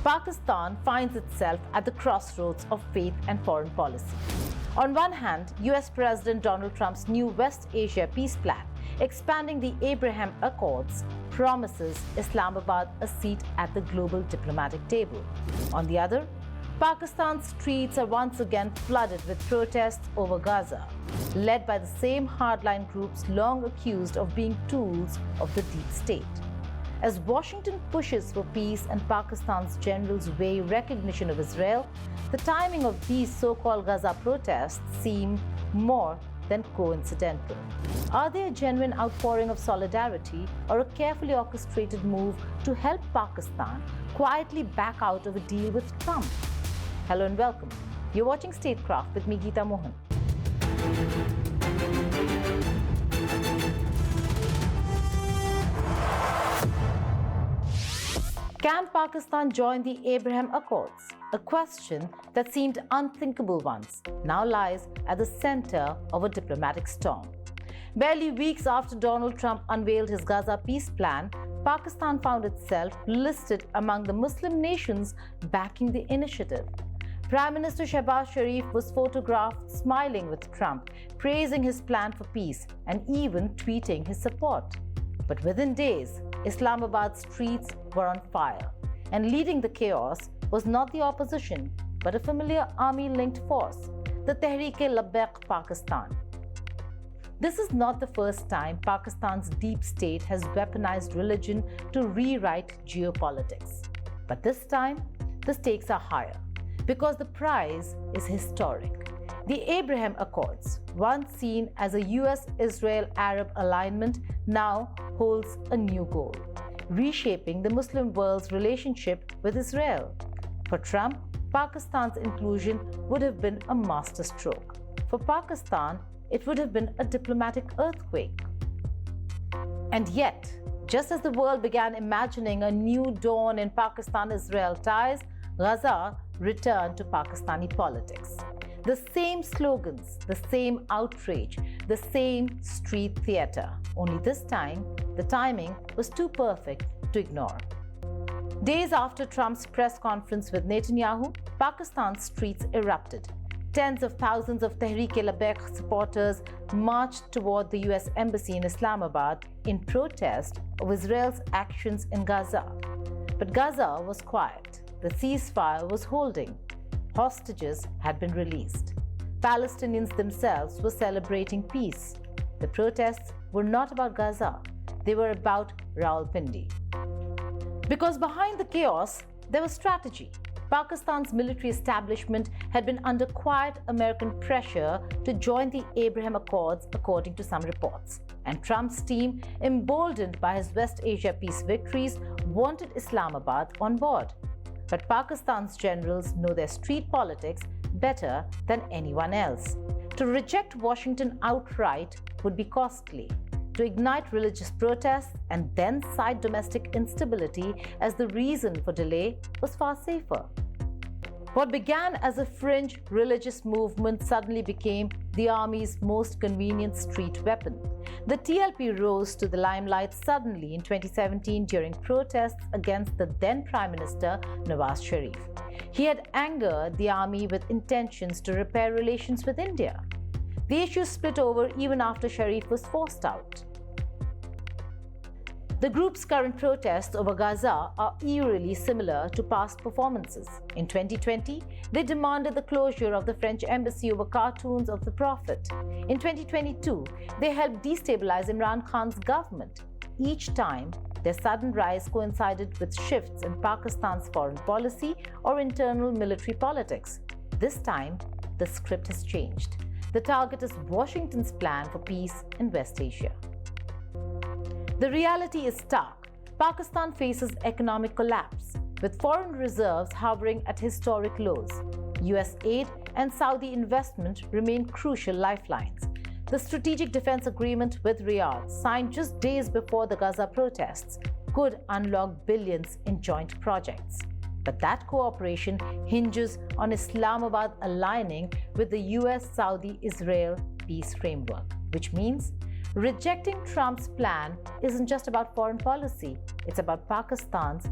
Pakistan finds itself at the crossroads of faith and foreign policy. On one hand, US President Donald Trump's new West Asia Peace Plan, expanding the Abraham Accords, promises Islamabad a seat at the global diplomatic table. On the other, Pakistan's streets are once again flooded with protests over Gaza, led by the same hardline groups long accused of being tools of the deep state. As Washington pushes for peace and Pakistan's generals weigh recognition of Israel, the timing of these so-called Gaza protests seem more than coincidental. Are they a genuine outpouring of solidarity or a carefully orchestrated move to help Pakistan quietly back out of a deal with Trump? Hello and welcome. You're watching Statecraft with me, Geeta Mohan. Can Pakistan join the Abraham Accords? A question that seemed unthinkable once now lies at the center of a diplomatic storm. Barely weeks after Donald Trump unveiled his Gaza Peace Plan, Pakistan found itself listed among the Muslim nations backing the initiative. Prime Minister Shehbaz Sharif was photographed smiling with Trump, praising his plan for peace and even tweeting his support. But within days, Islamabad's streets were on fire, and leading the chaos was not the opposition, but a familiar army-linked force, the Tehreek-e-Labbaik Pakistan. This is not the first time Pakistan's deep state has weaponized religion to rewrite geopolitics. But this time, the stakes are higher, because the prize is historic. The Abraham Accords, once seen as a US-Israel-Arab alignment, now holds a new goal: reshaping the Muslim world's relationship with Israel. For Trump, Pakistan's inclusion would have been a masterstroke. For Pakistan, it would have been a diplomatic earthquake. And yet, just as the world began imagining a new dawn in Pakistan-Israel ties, Gaza returned to Pakistani politics. The same slogans, the same outrage, the same street theater. Only this time, the timing was too perfect to ignore. Days after Trump's press conference with Netanyahu, Pakistan's streets erupted. Tens of thousands of Tehreek-e-Labbaik supporters marched toward the US embassy in Islamabad in protest of Israel's actions in Gaza. But Gaza was quiet. The ceasefire was holding. Hostages had been released. Palestinians themselves were celebrating peace. The protests were not about Gaza. They were about Rawalpindi. Because behind the chaos, there was strategy. Pakistan's military establishment had been under quiet American pressure to join the Abraham Accords, according to some reports. And Trump's team, emboldened by his West Asia peace victories, wanted Islamabad on board. But Pakistan's generals know their street politics better than anyone else. To reject Washington outright would be costly. To ignite religious protests and then cite domestic instability as the reason for delay was far safer. What began as a fringe religious movement suddenly became the army's most convenient street weapon. The TLP rose to the limelight suddenly in 2017 during protests against the then Prime Minister Nawaz Sharif. He had angered the army with intentions to repair relations with India. The issue split over even after Sharif was forced out. The group's current protests over Gaza are eerily similar to past performances. In 2020, they demanded the closure of the French embassy over cartoons of the Prophet. In 2022, they helped destabilize Imran Khan's government. Each time, their sudden rise coincided with shifts in Pakistan's foreign policy or internal military politics. This time, the script has changed. The target is Washington's plan for peace in West Asia. The reality is stark. Pakistan faces economic collapse, with foreign reserves hovering at historic lows. US aid and Saudi investment remain crucial lifelines. The strategic defense agreement with Riyadh, signed just days before the Gaza protests, could unlock billions in joint projects. But that cooperation hinges on Islamabad aligning with the US-Saudi-Israel peace framework, which means rejecting Trump's plan isn't just about foreign policy, it's about Pakistan's